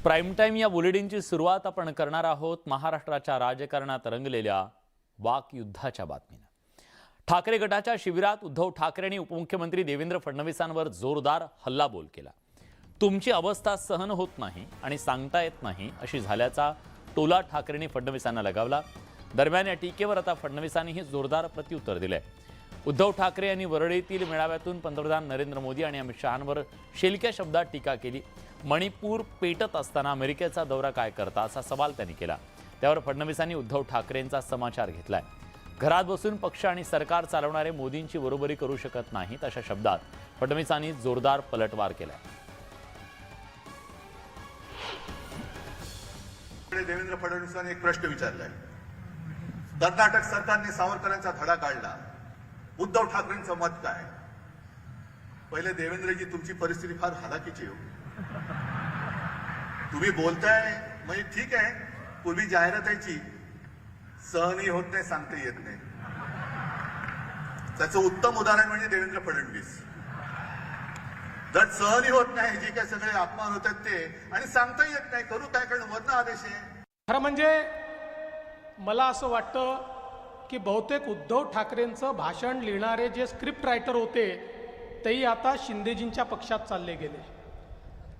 Prime time या बुलेटिनची सुरुवात आपण करणार आहोत महाराष्ट्राच्या राजकारणात रंगलेल्या वाकयुद्धाच्या बातमीने। ठाकरे गटाच्या शिबिरात उद्धव ठाकरे आणि उपमुख्यमंत्री देवेंद्र फडणवीसांवर जोरदार हल्लाबोल केला। तुमची अवस्था सहन होत नाही आणि सांगता येत नाही अशी झाल्याचा टोला ठाकरेंनी फडणवीसांना लगावला। दरम्यान या टीकेवर आता फडणवीसांनीही जोरदार प्रत्युत्तर दिले। उद्धव ठाकरे यांनी वरळीतील मेळाव्यातून पंतप्रधान नरेंद्र मोदी आणि अमित शहांवर शेलक्या शब्दात टीका केली। मणिपूर पेटत असताना अमेरिकेचा दौरा काय करता असा सवाल त्यांनी केला। त्यावर फडणवीसांनी उद्धव ठाकरेंचा समाचार घेतलाय। घरात बसून पक्ष आणि सरकार चालवणारे मोदींची बरोबरी करू शकत नाहीत अशा शब्दात फडणवीसांनी जोरदार पलटवार केलाय। देवेंद्र फडणवीसांनी एक प्रश्न विचारलाय। कर्नाटक सरकारने सावरकरांचा धडा काढला, उद्धव ठाकरेंचं मत काय? पहिले देवेंद्रजी, तुमची परिस्थिती फार हालाकीची हो। तुम्ही बोलताय म्हणजे ठीक आहे, पूर्वी जाहिरात यायची सहनही होत नाही, सांगता येत नाही। त्याचं उत्तम उदाहरण म्हणजे देवेंद्र फडणवीस। जर सहनही होत नाही, जे काय सगळे अपमान होतात ते, आणि सांगता येत नाही, करू काय, कारण वर्ण आदेश आहे। खरं म्हणजे मला असं वाटतं की बहुतेक उद्धव ठाकरेंचं भाषण लिहिणारे जे स्क्रिप्ट रायटर होते तेही आता शिंदेजींच्या पक्षात चालले गेले।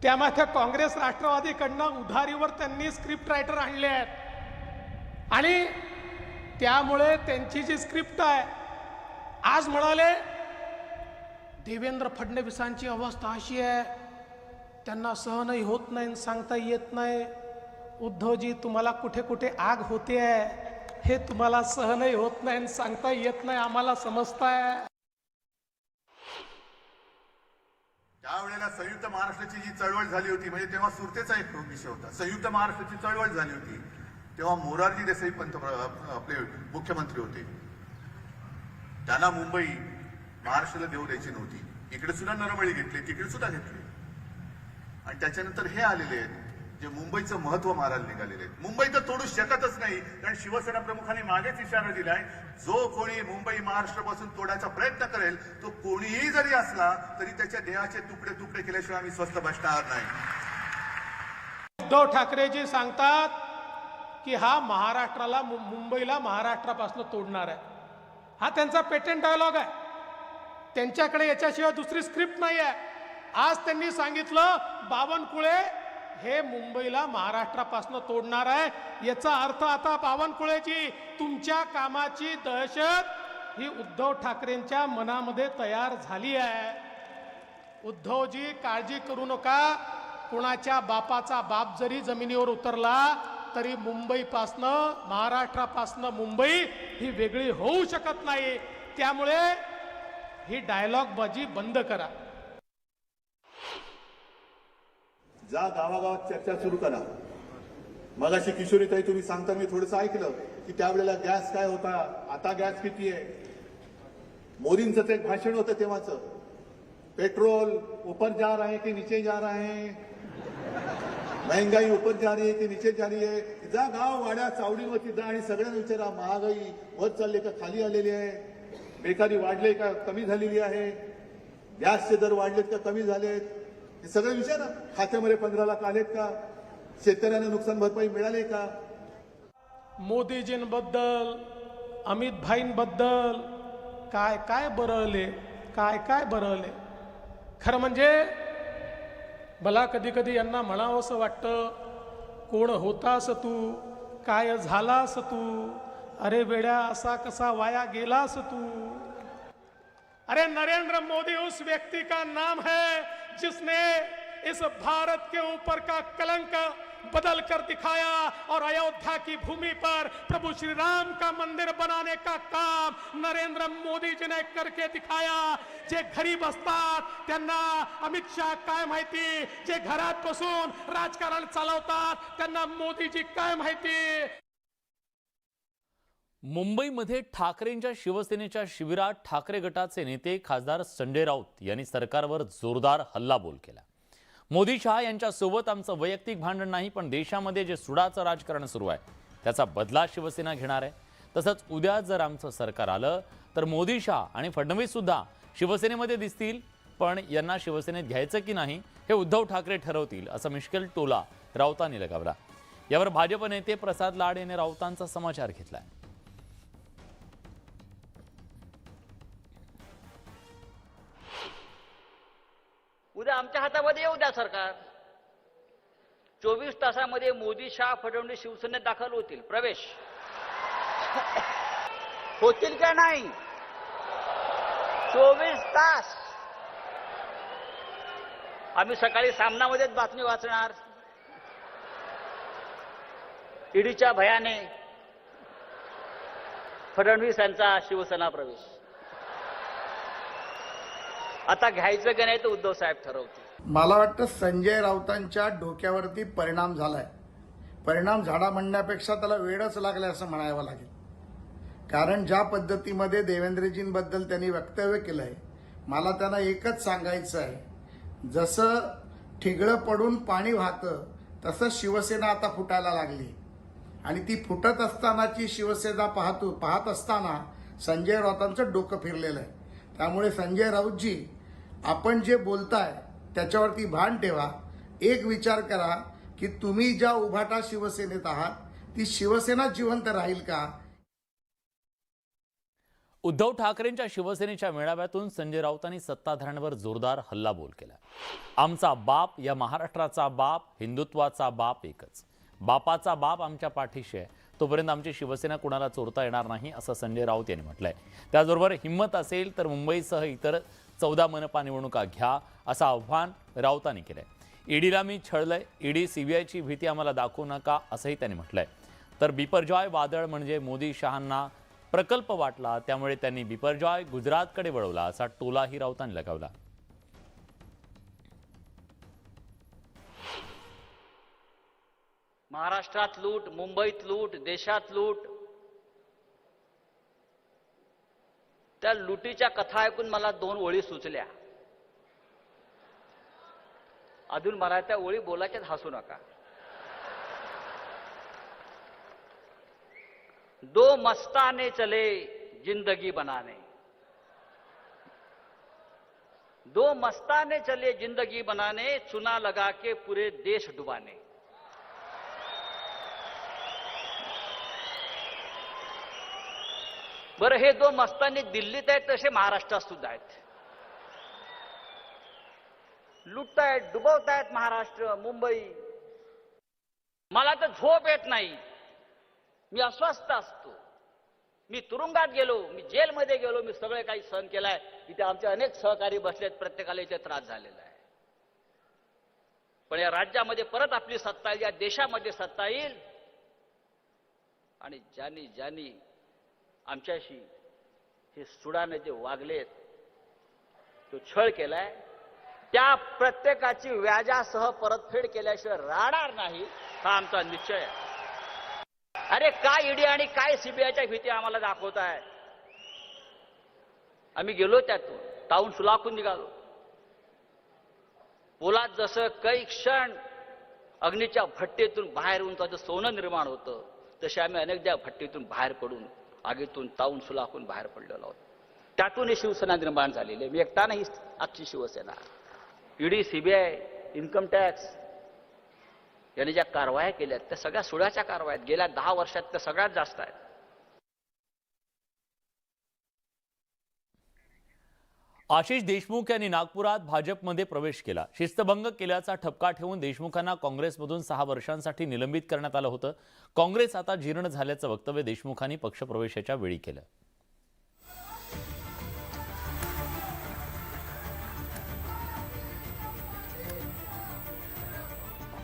त्यामागे काँग्रेस राष्ट्रवादीकडनं उधारीवर त्यांनी स्क्रिप्ट रायटर आणले आहेत आणि त्यामुळे त्यांची जी स्क्रिप्ट आहे, आज म्हणाले देवेंद्र फडणवीसांची अवस्था अशी आहे, त्यांना सहनही होत नाही, सांगता येत नाही। उद्धवजी, तुम्हाला कुठे कुठे आग होते आहे, हे तुम्हाला सहनही होत नाही, सांगता येत नाही, आम्हाला समजताय। त्यावेळेला संयुक्त महाराष्ट्राची जी चळवळ झाली होती, म्हणजे तेव्हा सुरतेचा एक विषय होता। संयुक्त महाराष्ट्राची चळवळ झाली होती तेव्हा मोरारजी देसाई आपले मुख्यमंत्री होते। त्यांना मुंबई महाराष्ट्राला देऊ द्यायची नव्हती। इकडे सुद्धा नरबळी घेतली, तिकडे सुद्धा घेतली, आणि त्याच्यानंतर हे आलेले आहेत जे मुंबईचं महत्व मारायला निघालेले आहेत। मुंबई तर तोडू शकतच नाही, कारण शिवसेना प्रमुखांनी मागेच इशारा दिलाय, जो कोणी मुंबई महाराष्ट्रापासून तोडायचा प्रयत्न करेल तो कोणीही जरी असला तरी त्याच्या देहाचे तुकडे तुकडे केल्याशिवाय आम्ही स्वस्थ बसणार नाही। उद्धव ठाकरेजी सांगतात की हा महाराष्ट्राला मुंबईला महाराष्ट्रापासून तोडणार आहे। हा त्यांचा पेटेंट डायलॉग आहे, त्यांच्याकडे याच्याशिवाय दुसरी स्क्रिप्ट नाही आहे। आज त्यांनी सांगितलं बावनकुळे हे मुंबईला महाराष्ट्रापासून तोडणार आहे। याचा अर्थ आता बावनकुळेची तुमच्या कामाची दहशत ही उद्धव ठाकरेंच्या मनामध्ये तयार झाली आहे। उद्धवजी, काळजी करू नका, कुणाच्या बापाचा बाप जरी जमिनीवर उतरला तरी मुंबईपासनं, महाराष्ट्रापासनं मुंबई ही वेगळी होऊ शकत नाही। त्यामुळे ही डायलॉग बाजी बंद करा। जा गावागावात चर्चा सुरू करा। मगाशी किशोरीताई तुम्ही सांगता मी थोडंसं ऐकलं की त्यावेळेला गॅस काय होता, आता गॅस किती आहे। मोदींचं एक भाषण होतं तेव्हाचं, पेट्रोल ऊपर जा रहा है कि नीचे जा रहा है, महंगाई ऊपर जा रही है कि नीचे जा रही है। जा गाव वाड्या चावडीवरती जा आणि सगळ्यांना विचारा, महागाई वर चालली का खाली आलेली आहे, बेकारी वाढले का कमी झालेली आहे, गॅसचे दर वाढलेत का कमी झालेत, हे सगळे विचार ना। खात्यामध्ये 15 लाख आलेत का, शेतकऱ्यांना नुकसान भरपाई मिळाली का। मोदीजींबद्दल, अमित भाईंबद्दल काय काय बरळले, काय काय बरळले। खरं म्हणजे मला कधी कधी यांना म्हणावंसं वाटतं, कोण होतास तू, काय झालास तू, अरे वेड्या असा कसा वाया गेलास तू। अरे नरेंद्र मोदी उस व्यक्ति का नाम है जिसने इस भारत के ऊपर का कलंक बदल कर दिखाया और अयोध्या की भूमि पर प्रभु श्री राम का मंदिर बनाने का काम नरेंद्र मोदी जी ने करके दिखाया। जे गरीब असतात त्यांना अमित शाह काय माहिती, जे घरात बसून राजकारण चालवतात त्यांना मोदीजी काय माहिती। मुंबईमध्ये ठाकरेंच्या शिवसेनेच्या शिबिरात ठाकरे गटाचे नेते खासदार संजय राऊत यांनी सरकारवर जोरदार हल्लाबोल केला। मोदी शहा यांच्यासोबत आमचं वैयक्तिक भांडण नाही, पण देशामध्ये जे सुडाचं राजकारण सुरू आहे त्याचा बदला शिवसेना घेणार आहे। तसंच उद्या जर आमचं सरकार आलं तर मोदी शहा आणि फडणवीस सुद्धा शिवसेनेमध्ये दिसतील, पण यांना शिवसेनेत घ्यायचं की नाही हे उद्धव ठाकरे ठरवतील, असा मिश्किल टोला राऊतांनी लगावला। यावर भाजप नेते प्रसाद लाड यांनी राऊतांचा समाचार घेतलाय। उद्या आमच्या हातामध्ये येऊ द्या सरकार। 24 तासामध्ये मोदी, शाह, फडणवीस शिवसेनेत दाखल होतील, प्रवेश होतील का नाही? 24 तास आम्ही सकाळी सामनामध्येच बातमी वाचणार, ईडीच्या भयाने फडणवीस यांचा शिवसेना प्रवेश। आता घ्यायचं का नाही तर उद्धव साहेब ठरवतील। मला वाटतं संजय राऊतांच्या डोक्यावरती परिणाम झालाय। परिणाम झाला म्हणण्यापेक्षा त्याला वेळच लागले असं म्हणावं लागेल, कारण ज्या पद्धतीमध्ये देवेंद्रजींबद्दल त्यांनी वक्तव्य केलंय, मला त्यांना एकच सांगायचं आहे, जसं ठिगळं पडून पाणी वाहतं तसं शिवसेना आता फुटायला लागली आणि ती फुटत असतानाची शिवसेना पाहत असताना संजय राऊतांचं डोकं फिरलेलं आहे। त्यामुळे संजय राऊतजी, आपण जे बोलताय त्याच्यावरती भान ठेवा। एक विचार करा की तुम्ही ज्या उभाटा शिवसेनेत आहात ती शिवसेना जिवंत राहील का? उद्धव ठाकरेंच्या शिवसेनेच्या मेळाव्यातून संजय राऊतांनी सत्ताधाऱ्यांवर जोरदार हल्लाबोल केला। आमचा बाप, या महाराष्ट्राचा बाप, हिंदुत्वाचा बाप एकच। बापाचा बाप आमच्या पाठीशी आहे, तोपर्यंत आमची शिवसेना कुणाला चोरता येणार नाही, असं संजय राऊत यांनी म्हटलंय। त्याचबरोबर हिंमत असेल तर मुंबईसह इतर 14 मनपा निवडणुका घ्या, असं आव्हान राऊतांनी केलंय। ईडीला मी छळलंय, ईडी सीबीआयची भीती आम्हाला दाखवू नका, असंही त्यांनी म्हटलंय। तर बिपरजॉय वादळ म्हणजे मोदी शहांना प्रकल्प वाटला, त्यामुळे त्यांनी बिपरजॉय गुजरातकडे वळवला, असा टोलाही राऊतांनी लगावला। महाराष्ट्रात लूट, मुंबईत लूट, देशात लूट, त्या लुटीच्या कथा ऐकून मला 2 ओळी सुचल्या। अजून मला त्या ओळी बोलायच्याच, हसू नका। 2 मस्ताने चले जिंदगी बनाने, 2 मस्ताने चले जिंदगी बनाने, चुना लगा के पूरे देश डुबाने। बरं, हे 2 मस्तानी दिल्लीत आहेत, तसे महाराष्ट्रात सुद्धा आहेत। लुटतायत, डुबवतायत महाराष्ट्र, मुंबई। मला तर झोप येत नाही, मी अस्वस्थ असतो। मी तुरुंगात गेलो, मी जेलमध्ये गेलो, मी सगळे काही सहन केलाय। इथे आमचे अनेक सहकारी बसलेत, प्रत्येकाला इथे त्रास झालेला आहे। पण या राज्यामध्ये परत आपली सत्ता येईल, या देशामध्ये सत्ता येईल, आणि ज्यांनी आमच्याशी हे सुडाने जे वागलेत, तो छळ केलाय, त्या प्रत्येकाची व्याजासह परतफेड केल्याशिवाय राहणार नाही, हा आमचा निश्चय आहे। अरे काय ईडी आणि काय सीबीआयच्या भीती आम्हाला दाखवताय? आम्ही गेलो त्यातून, तावून सुलाखून निघालो। पोलाद जसं काही क्षण अग्नीच्या भट्टीतून बाहेर येऊन त्याचं सोनं निर्माण होतं, तसे आम्ही अनेकदा भट्टीतून बाहेर पडून, आगीतून तावून सुलाखून बाहेर पडलेलो आहोत। त्यातून ही शिवसेना निर्माण झालेली आहे। मी एकटा नाही, आजची Shiv Sena. ED, CBI, income tax यांनी ज्या कारवाया केल्यात त्या सगळ्या सुडाच्या कारवाया आहेत। गेल्या 10 वर्षात त्या सगळ्यात जास्त आहेत। आशिष देशमुख यांनी नागपुरात भाजपमध्ये प्रवेश केला। शिस्तभंग केल्याचा ठपका ठेवून देशमुखांना काँग्रेसमधून 6 वर्षांसाठी निलंबित करण्यात आलं होतं। काँग्रेस आता जीर्ण झाल्याचं वक्तव्य देशमुखांनी पक्षप्रवेशाच्या वेळी केलं।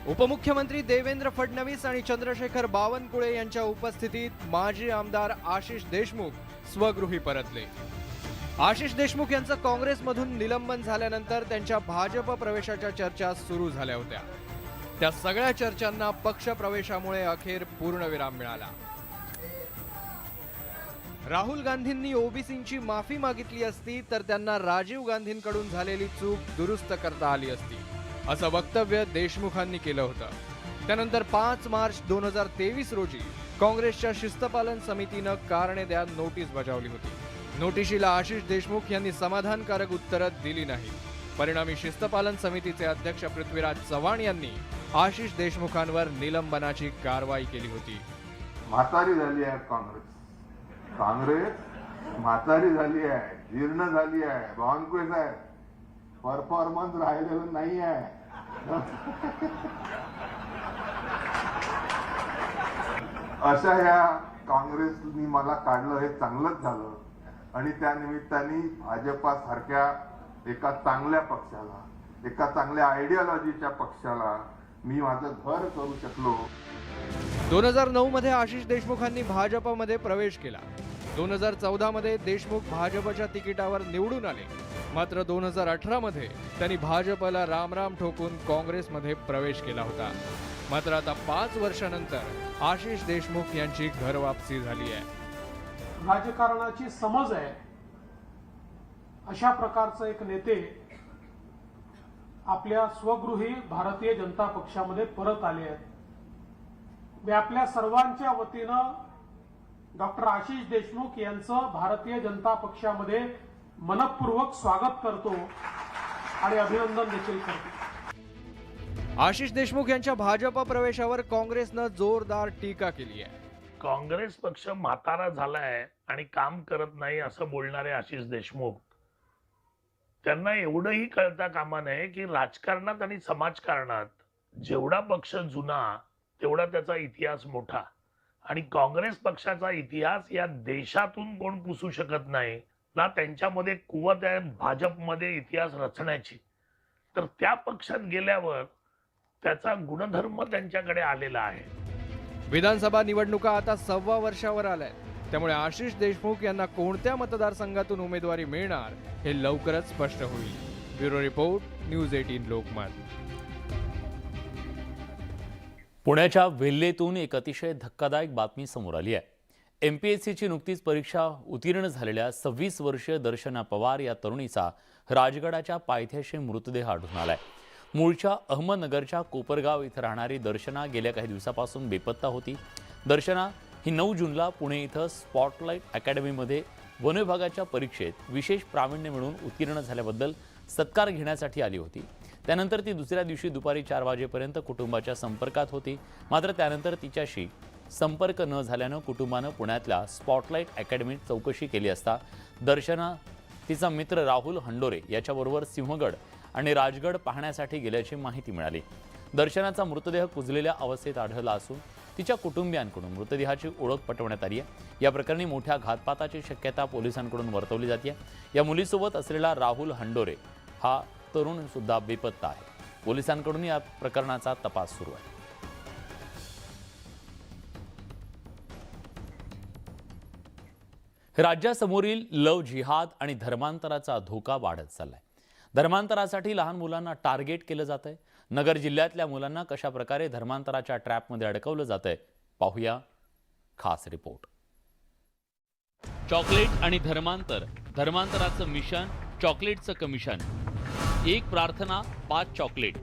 उपमुख्यमंत्री देवेंद्र फडणवीस आणि चंद्रशेखर बावनकुळे यांच्या उपस्थितीत माजी आमदार आशिष देशमुख स्वगृही परतले। आशिष देशमुख यांचं काँग्रेसमधून निलंबन झाल्यानंतर त्यांच्या भाजप प्रवेशाच्या चर्चा सुरू झाल्या होत्या। त्या सगळ्या चर्चांना पक्ष प्रवेशामुळे अखेर पूर्णविराम मिळाला। राहुल गांधींनी ओबीसींची माफी मागितली असती तर त्यांना राजीव गांधींकडून झालेली चूक दुरुस्त करता आली असती, असं वक्तव्य देशमुखांनी केलं होतं। त्यानंतर 5 मार्च 2023 रोजी काँग्रेसच्या शिस्तपालन समितीनं कारणे द्या नोटीस बजावली होती। नोटिशीला आशिष देशमुख यांनी समाधानकारक उत्तरं दिली नाही। परिणामी शिस्तपालन समितीचे अध्यक्ष पृथ्वीराज चव्हाण यांनी आशिष देशमुखांवर निलंबनाची कारवाई केली होती. म्हातारी झाली आहे काँग्रेस म्हातारी झाली आहे, जीर्ण झाली आहे. बावनकुळे साहेब, परफॉर्मन्स राहिलेलं नाही आहे. अशा ह्या काँग्रेसनी मला काढलं हे चांगलंच झालं आणि त्या निमित्ताने भाजपा सारख्या एका चांगल्या पक्षाला, एका चांगल्या आयडिओलॉजीच्या पक्षाला मी माझं घर करू शकलो. 2009 मध्ये आशिष देशमुखांनी भाजपमध्ये प्रवेश केला. 2014 मध्ये देशमुख भाजपच्या तिकिटावर निवडून आले. मात्र 2018 मध्ये त्यांनी भाजपला रामराम ठोकून काँग्रेसमध्ये प्रवेश केला होता. मात्र आता 5 वर्षानंतर आशिष देशमुख यांची घरवापसी झाली आहे. राजकारणाची समज आहे अशा प्रकारचे एक नेते आपल्या स्वगृही भारतीय जनता पक्षामध्ये परत आले आहेत. मी आपल्या सर्वांच्या वतीनं डॉक्टर आशिष देशमुख यांचं भारतीय जनता पक्षामध्ये मनपूर्वक स्वागत करतो आणि अभिनंदन देखील करतो. आशिष देशमुख यांच्या भाजप प्रवेशावर काँग्रेसनं जोरदार टीका केली आहे. काँग्रेस पक्ष म्हातारा झालाय आणि काम करत नाही असं बोलणारे आशिष देशमुख, त्यांना एवढंही कळता कामा नये की राजकारणात आणि समाजकारणात जेवढा पक्ष जुना तेवढा त्याचा इतिहास मोठा. आणि काँग्रेस पक्षाचा इतिहास या देशातून कोण पुसू शकत नाही ना. त्यांच्यामध्ये कुवत आहे भाजपमध्ये इतिहास रचण्याची. तर त्या पक्षात गेल्यावर त्याचा गुणधर्म त्यांच्याकडे आलेला आहे. विधानसभा निवडणुका आता 1.25 वर्षावर आल्यात. त्यामुळे आशिष देशमुख यांना कोणत्या मतदारसंघातून उमेदवारी मिळणार हे लवकरच स्पष्ट होईल. Bureau report, news 18 Lokmat. पुण्याच्या वेल्हेतून एक अतिशय धक्कादायक बातमी समोर आली आहे. MPSCची नुकतीच परीक्षा उत्तीर्ण झालेल्या 26 वर्षीय दर्शना पवार या तरुणीचा राजगडाच्या पायथ्याशी मृतदेह आढळून आलाय. मूळच्या अहमदनगरच्या कोपरगाव इथं राहणारी दर्शना गेल्या काही दिवसापासून बेपत्ता होती. दर्शना ही 9 जूनला पुणे इथं स्पॉटलाइट अकॅडमीमध्ये वन विभागाच्या परीक्षेत विशेष प्रावीण्य मिळवून उत्तीर्ण झाल्याबद्दल सत्कार घेण्यासाठी आली होती. त्यानंतर ती दुसऱ्या दिवशी दुपारी 4 वाजेपर्यंत कुटुंबाच्या संपर्कात होती. मात्र त्यानंतर तिच्याशी संपर्क न झाल्यानं कुटुंबानं पुण्यातल्या स्पॉटलाइट अकॅडमीत चौकशी केली असता दर्शना तिचा मित्र राहुल हंडोरे याच्याबरोबर सिंहगड आणि राजगड पाहण्यासाठी गेल्याची माहिती मिळाली. दर्शनाचा मृतदेह कुजलेल्या अवस्थेत आढळला असून तिच्या कुटुंबियांकडून मृतदेहाची ओळख पटवण्यात आली आहे. या प्रकरणी मोठ्या घातपाताची शक्यता पोलिसांकडून वर्तवली जाते. या मुलीसोबत असलेला राहुल हंडोरे हा तरुण सुद्धा बेपत्ता आहे. पोलिसांकडून या प्रकरणाचा तपास सुरू आहे. राज्यासमोरील लव जिहाद आणि धर्मांतराचा धोका वाढत चाललाय. धर्मांतरासाठी लहान मुलांना टार्गेट केलं जात आहे. नगर जिल्ह्यातल्या मुलांना कशा प्रकारे धर्मांतराच्या ट्रॅपमध्ये अडकवलं जात आहे पाहूया खास रिपोर्ट. चॉकलेट आणि धर्मांतर, धर्मांतराचं मिशन, चॉकलेटचं कमिशन. 1 प्रार्थना 5 चॉकलेट.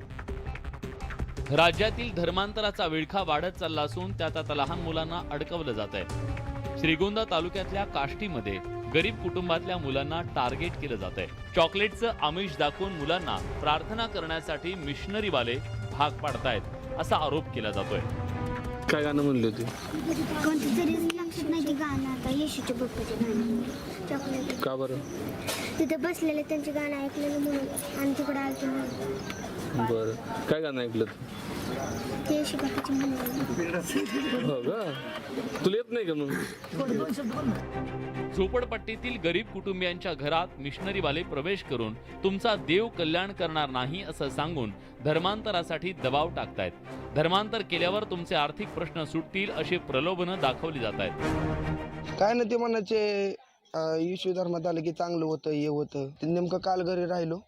राज्यातील धर्मांतराचा विळखा वाढत चालला असून त्यात आता लहान मुलांना अडकवलं जात आहे. श्रीगोंदा तालुक्यातल्या काष्टीमध्ये गरीब कुटुंबातल्या मुलांना टार्गेट केलं जात आहे. चॉकलेटचं आमिष दाखवून मुलांना प्रार्थना करण्यासाठी मिशनरीवाले भाग पाडतायत असा आरोप केला जातोय. काय गाणं म्हणले होते? कोणतं तरी लक्षात नाही ते गाणं आता येशूच्या बाप्पाचे गाणं चॉकलेट. का बरं? तिथे बसलेले त्यांचे गाणं ऐकलेलं म्हणून आणि तिकडे आलते म्हणून. बरं, काय गाणं ऐकलं ते येशू बाप्पाचे म्हणून. हो का? तुला येत नाही का मग? झोपडपट्टीतील गरीब कुटुंबियांच्या घरात मिशनरीवाले प्रवेश करून तुमचा देव कल्याण करणार नाही असं सांगून धर्मांतरासाठी दबाव टाकतायत. धर्मांतर केल्यावर तुमचे आर्थिक प्रश्न सुटतील अशी प्रलोभनं दाखवली जात आहेत. काय ना ते म्हणायचे येशू धर्मात आलं की चांगलं होतं, हे होतं. ते नेमकं काल घरी राहिलो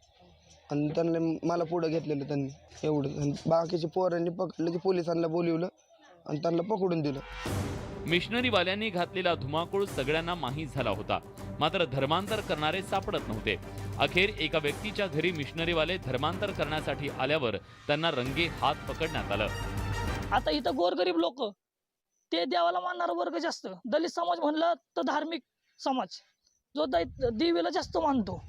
आणि त्यांना मला पुढं घेतलेलं त्यांनी एवढं. आणि बाकीचे पोरांनी पकडलं की पोलिसांना बोलवलं आणि त्यांना पकडून दिलं. मिशनरीवाल्यांनी घातलेला धुमाकूळ सगळ्यांना माहीत झाला होता. मात्र धर्मांतर करणारे सापडत नव्हते. अखेर एका व्यक्तीच्या घरी मिशनरीवाले धर्मांतर करण्यासाठी आल्यावर त्यांना रंगे हात पकडण्यात आलं. आता इथं गोरगरीब लोक ते देवाला मानणारा वर्ग जास्त. दलित समाज म्हणलं तर धार्मिक समाज जो देवीला जास्त मानतो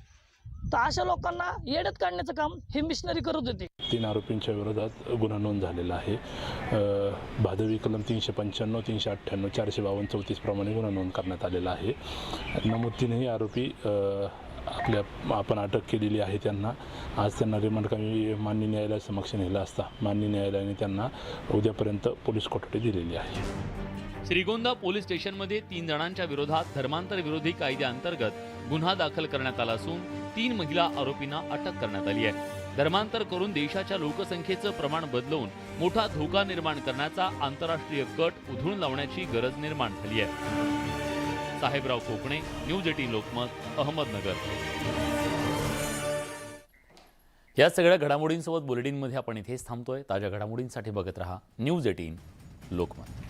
तर अशा लोकांना येड्यात काढण्याचं काम हे मिशनरी करत होते. 3 आरोपींच्या विरोधात गुन्हा नोंद झालेला आहे. भादवी कलम 395, 398, 452, 34 प्रमाणे गुन्हा नोंद करण्यात आलेला आहे. नमूद 3ही आरोपी आपण अटक केलेली आहे. आज त्यांना रिमांड कमी मान्य न्यायालयासमक्ष नेलं असता मान्य न्यायालयाने त्यांना उद्यापर्यंत पोलीस कोठडी दिलेली आहे. श्रीगोंदा पोलीस स्टेशनमध्ये 3 जणांच्या विरोधात धर्मांतर विरोधी कायद्याअंतर्गत गुन्हा दाखल करण्यात आला असून 3 महिला आरोपींना अटक करण्यात आली आहे. धर्मांतर करून देशाच्या लोकसंख्येचं प्रमाण बदलवून मोठा धोका निर्माण करण्याचा आंतरराष्ट्रीय कट उधळून लावण्याची गरज निर्माण झाली आहे. साहेबराव कोकणे, न्यूज 18 लोकमत, अहमदनगर. या सगळ्या घडामोडींसोबत बुलेटिनमध्ये आपण इथेच थांबतोय. ताज्या घडामोडींसाठी बघत रहा न्यूज 18 लोकमत.